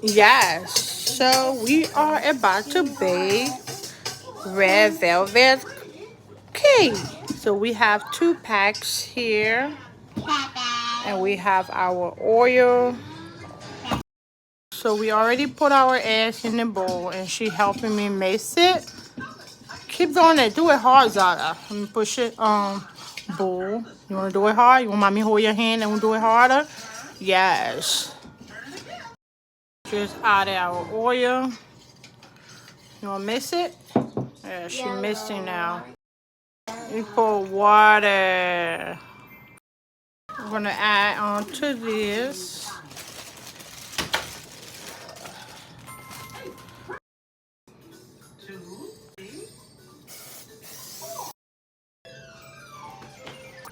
Yes. So we are about to bake red velvet cake. So we have 2 packs here, and we have our oil. So we already put our eggs in the bowl, and she helping me mix it. Keep doing it. Do it hard, Zara. Let me push it. Bowl. You want to do it hard? You want mommy to hold your hand and we'll do it harder? Yes. Just add our oil. You want to mix it? Yeah, she mixing now. We put water. We're gonna add on to this.